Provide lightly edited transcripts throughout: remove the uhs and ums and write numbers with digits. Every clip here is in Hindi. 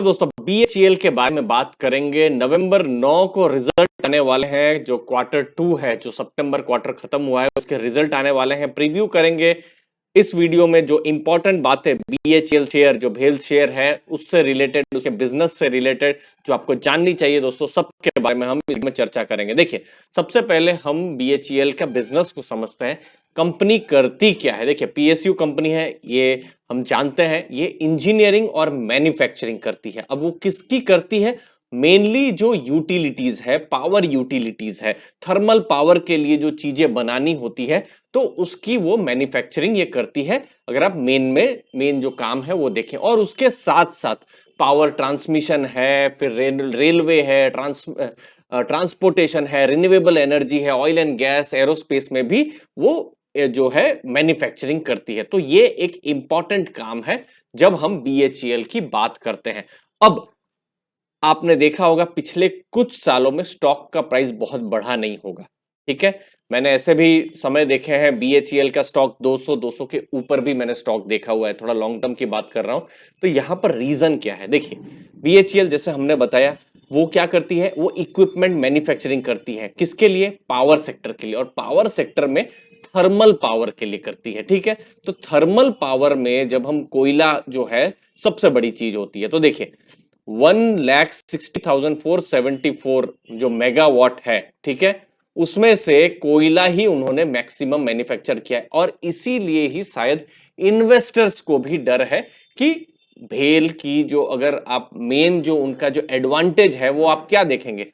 दोस्तों बीएचईएल के बारे में बात करेंगे। नवंबर 9 को रिजल्ट आने वाले हैं। जो क्वार्टर 2 है, जो सितंबर क्वार्टर खत्म हुआ है, उसके रिजल्ट आने वाले हैं। प्रीव्यू करेंगे इस वीडियो में। जो इंपॉर्टेंट बातें बीएचईएल शेयर, जो भेल शेयर है, उससे रिलेटेड, उसके बिजनेस से रिलेटेड जो आपको जाननी चाहिए दोस्तों, सबके बारे में हम इसमें चर्चा करेंगे। देखिए, सबसे पहले हम बीएचईएल का बिजनेस को समझते हैं। कंपनी करती क्या है? देखिए, पीएसयू कंपनी है, ये हम जानते हैं। ये इंजीनियरिंग और मैन्युफैक्चरिंग करती है। अब वो किसकी करती है? मेनली जो यूटिलिटीज है, पावर यूटिलिटीज है, थर्मल पावर के लिए जो चीजें बनानी होती है, तो उसकी वो मैन्युफैक्चरिंग ये करती है। अगर आप मेन जो काम है वो देखें, और उसके साथ साथ पावर ट्रांसमिशन है, फिर रेलवे है, ट्रांसपोर्टेशन है, रिन्यूएबल एनर्जी है, ऑयल एंड गैस, एरोस्पेस में भी वो जो है मैन्युफैक्चरिंग करती है। तो ये एक इंपॉर्टेंट काम है जब हम बीएचईएल की बात करते हैं। अब आपने देखा होगा पिछले कुछ सालों में स्टॉक का प्राइस बहुत बढ़ा नहीं होगा, ठीक है। मैंने ऐसे भी समय देखे हैं बीएचईएल का स्टॉक 200 के ऊपर भी मैंने स्टॉक देखा हुआ है। थोड़ा लॉन्ग टर्म की बात कर रहा हूं। तो यहां पर रीजन क्या है? देखिए, बीएचईएल जैसे हमने बताया, वो क्या करती है? वो इक्विपमेंट मैन्युफैक्चरिंग करती है। किसके लिए? पावर सेक्टर के लिए। और पावर सेक्टर में थर्मल पावर के लिए करती है, ठीक है। तो थर्मल पावर में जब हम कोयला जो है सबसे बड़ी चीज होती है। तो देखिए, 1,60,474 जो मेगावाट है, ठीक है, उसमें से कोयला ही उन्होंने मैक्सिमम मैन्युफैक्चर किया है। और इसीलिए ही शायद इन्वेस्टर्स को भी डर है कि भेल की जो, अगर आप मेन जो उनका जो एडवांटेज है वो आप क्या देखेंगे?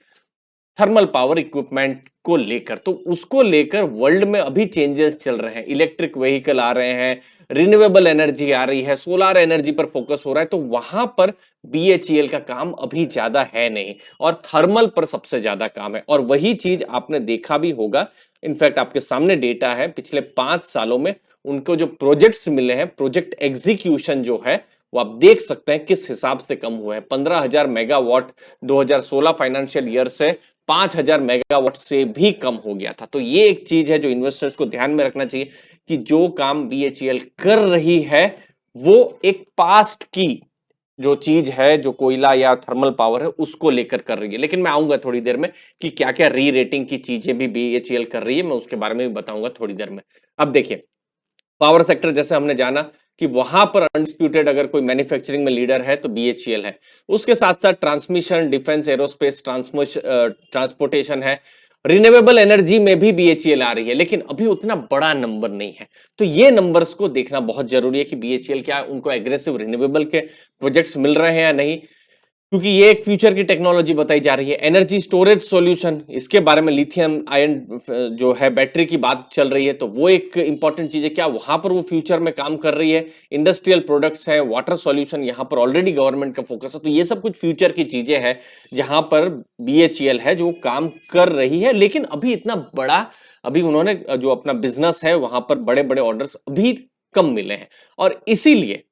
थर्मल पावर इक्विपमेंट को लेकर। तो उसको लेकर वर्ल्ड में अभी चेंजेस चल रहे हैं। इलेक्ट्रिक व्हीकल आ रहे हैं, रिन्यूएबल एनर्जी आ रही है, सोलर एनर्जी पर फोकस हो रहा है। तो वहां पर बीएचईएल का काम अभी ज्यादा है नहीं, और थर्मल पर सबसे ज्यादा काम है। और वही चीज आपने देखा भी होगा। इनफैक्ट आपके सामने डेटा है, पिछले 5 सालों में उनको जो प्रोजेक्ट्स मिले हैं, प्रोजेक्ट एग्जीक्यूशन जो है, वो आप देख सकते हैं किस हिसाब से कम हुआ है। 15,000 मेगावाट 2016 फाइनेंशियल ईयर से 5,000 मेगावाट से भी कम हो गया था। तो ये एक चीज है जो इन्वेस्टर्स को ध्यान में रखना चाहिए कि जो काम बीएचईएल कर रही है वो एक पास्ट की जो चीज है, जो कोयला या थर्मल पावर है, उसको लेकर कर रही है। लेकिन मैं आऊंगा थोड़ी देर में कि क्या क्या री रेटिंग की चीजें भी बीएचईएल कर रही है, मैं उसके बारे में भी बताऊंगा थोड़ी देर में। अब देखिए, पावर सेक्टर जैसे हमने जाना कि वहां पर अनडिस्प्यूटेड अगर कोई मैन्युफैक्चरिंग में लीडर है तो बीएचईएल है। उसके साथ साथ ट्रांसमिशन, डिफेंस, एरोस्पेस, ट्रांसपोर्टेशन है। रिन्यूएबल एनर्जी में भी बीएचईएल आ रही है, लेकिन अभी उतना बड़ा नंबर नहीं है। तो ये नंबर्स को देखना बहुत जरूरी है कि बीएचईएल क्या उनको एग्रेसिव रिन्यूएबल के प्रोजेक्ट्स मिल रहे हैं या नहीं, क्योंकि ये एक फ्यूचर की टेक्नोलॉजी बताई जा रही है। एनर्जी स्टोरेज सॉल्यूशन, इसके बारे में लिथियम आयन जो है बैटरी की बात चल रही है, तो वो एक इंपॉर्टेंट चीज है। क्या वहां पर वो फ्यूचर में काम कर रही है? इंडस्ट्रियल प्रोडक्ट्स है, वाटर सॉल्यूशन, यहां पर ऑलरेडी गवर्नमेंट का फोकस है। तो ये सब कुछ फ्यूचर की चीजें हैं जहां पर बीएचईएल है जो काम कर रही है। लेकिन अभी इतना बड़ा, अभी उन्होंने जो अपना बिजनेस है वहां पर बड़े बड़े ऑर्डर्स अभी कम मिले हैं। और इसीलिए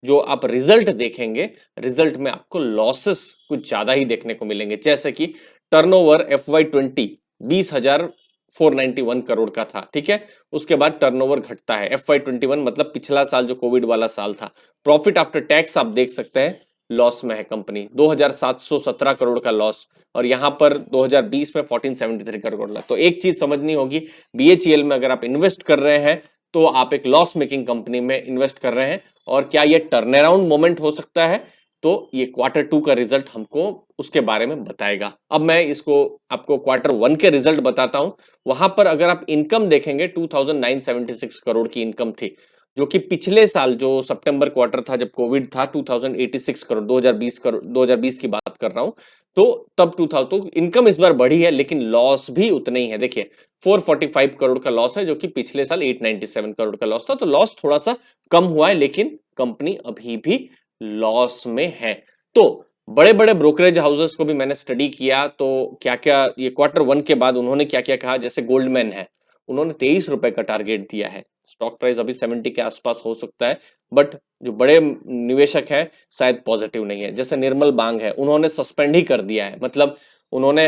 जो आप रिजल्ट देखेंगे, रिजल्ट में आपको लॉसेस कुछ ज्यादा ही देखने को मिलेंगे। जैसे कि टर्नओवर FY20 20,491 करोड़ का था, ठीक है। उसके बाद टर्नओवर घटता है। FY21 मतलब पिछला साल जो कोविड वाला साल था। प्रॉफिट आफ्टर टैक्स आप देख सकते हैं लॉस में है कंपनी, 2,717 करोड़ का लॉस। और यहां पर 2020 में 1473 करोड़। तो एक चीज समझनी होगी, बीएचईएल में अगर आप इन्वेस्ट कर रहे हैं तो आप एक लॉस मेकिंग कंपनी में इन्वेस्ट कर रहे हैं। और क्या ये टर्न अराउंड मोमेंट हो सकता है? तो ये क्वार्टर 2 का रिजल्ट हमको उसके बारे में बताएगा। अब मैं इसको आपको क्वार्टर 1 के रिजल्ट बताता हूं। वहां पर अगर आप इनकम देखेंगे, 2,976 करोड़ की इनकम थी, जो कि पिछले साल जो सितंबर क्वार्टर था जब कोविड था, 2,086 करोड़, 2020 की बात कर रहा हूं। तो तब 2000, तो इनकम इस बार बढ़ी है, लेकिन लॉस भी उतना ही है। देखिए, 445 करोड़ का लॉस है, जो कि पिछले साल 897 करोड़ का लॉस था। तो लॉस थोड़ा सा कम हुआ है, लेकिन कंपनी अभी भी लॉस में है। तो बड़े बड़े ब्रोकरेज हाउसेस को भी मैंने स्टडी किया, तो क्या क्या ये क्वार्टर 1 के बाद उन्होंने क्या क्या कहा। जैसे गोल्डमैन है, उन्होंने 23 रुपए का टारगेट दिया है। स्टॉक प्राइस अभी 70 के आसपास हो सकता है, बट जो बड़े निवेशक है शायद पॉजिटिव नहीं है। जैसे निर्मल बांग है, उन्होंने सस्पेंड ही कर दिया है। मतलब उन्होंने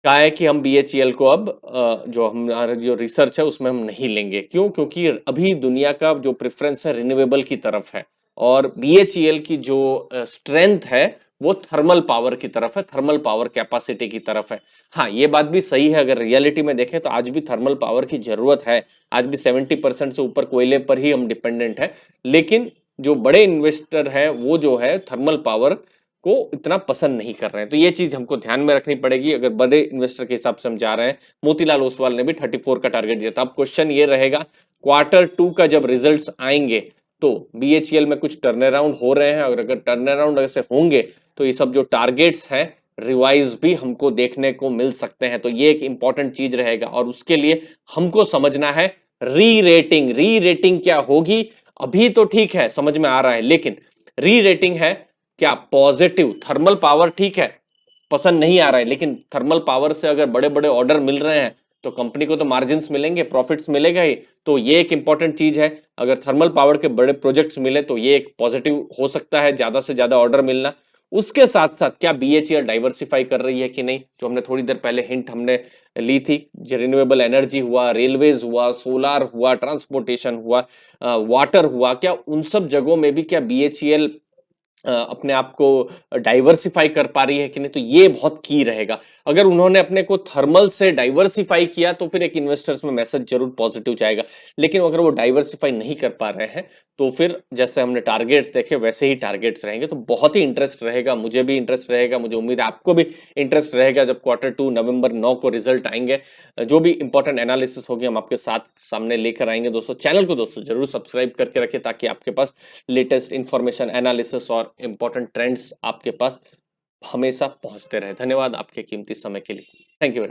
कहा है कि हम बीएचईएल को अब जो हमारा जो रिसर्च है उसमें हम नहीं लेंगे। क्यों? क्योंकि अभी दुनिया का जो प्रेफरेंस है रिन्यूएबल की तरफ है। और BHEL की जो स्ट्रेंथ है वो थर्मल पावर की तरफ है, थर्मल पावर कैपेसिटी की तरफ है। हाँ, ये बात भी सही है, अगर रियलिटी में देखें तो आज भी थर्मल पावर की जरूरत है। आज भी 70% से ऊपर कोयले पर ही हम डिपेंडेंट है, लेकिन जो बड़े इन्वेस्टर है वो जो है थर्मल पावर को इतना पसंद नहीं कर रहे हैं। तो ये चीज हमको ध्यान में रखनी पड़ेगी अगर बड़े इन्वेस्टर के हिसाब से हम जा रहे हैं। मोतीलाल ओसवाल ने भी 34 का टारगेट दिया था। अब क्वेश्चन ये रहेगा, Q2 का जब रिजल्ट्स आएंगे तो BHEL में कुछ टर्न अराउंड हो रहे हैं, और अगर टर्न अराउंड ऐसे होंगे तो ये सब जो टारगेट्स हैं रिवाइज भी हमको देखने को मिल सकते हैं। तो ये एक इंपॉर्टेंट चीज रहेगा, और उसके लिए हमको समझना है री रेटिंग। री रेटिंग क्या होगी अभी तो ठीक है, समझ में आ रहा है, लेकिन री रेटिंग है क्या पॉजिटिव। थर्मल पावर ठीक है, पसंद नहीं आ रहा है, लेकिन थर्मल पावर से अगर बड़े बड़े ऑर्डर मिल रहे हैं तो कंपनी को तो मार्जिन मिलेंगे, प्रॉफिट्स मिलेगा ही। तो ये एक इंपॉर्टेंट चीज है, अगर थर्मल पावर के बड़े प्रोजेक्ट्स मिले तो ये एक पॉजिटिव हो सकता है, ज्यादा से ज्यादा ऑर्डर मिलना। उसके साथ साथ क्या BHEL डाइवर्सिफाई कर रही है कि नहीं, जो हमने थोड़ी देर पहले हिंट हमने ली थी। रिन्यूएबल एनर्जी हुआ, रेलवेज हुआ, सोलार हुआ, ट्रांसपोर्टेशन हुआ, वाटर हुआ, क्या उन सब जगहों में भी क्या BHEL अपने आप को डाइवर्सिफाई कर पा रही है कि नहीं। तो ये बहुत की रहेगा। अगर उन्होंने अपने को थर्मल से डाइवर्सिफाई किया तो फिर एक इन्वेस्टर्स में मैसेज जरूर पॉजिटिव जाएगा, लेकिन अगर वो डाइवर्सिफाई नहीं कर पा रहे हैं तो फिर जैसे हमने टारगेट्स देखे वैसे ही टारगेट्स रहेंगे। तो बहुत ही इंटरेस्ट रहेगा, मुझे भी इंटरेस्ट रहेगा, मुझे उम्मीद है आपको भी इंटरेस्ट रहेगा जब Q2 नवंबर 9 को रिजल्ट आएंगे। जो भी इंपॉर्टेंट एनालिसिस होगी हम आपके साथ सामने लेकर आएंगे। दोस्तों चैनल को दोस्तों जरूर सब्सक्राइब करके रखें, ताकि आपके पास लेटेस्ट इंफॉर्मेशन, एनालिसिस और इंपॉर्टेंट ट्रेंड्स आपके पास हमेशा पहुंचते रहे। धन्यवाद आपके कीमती समय के लिए। Thank you.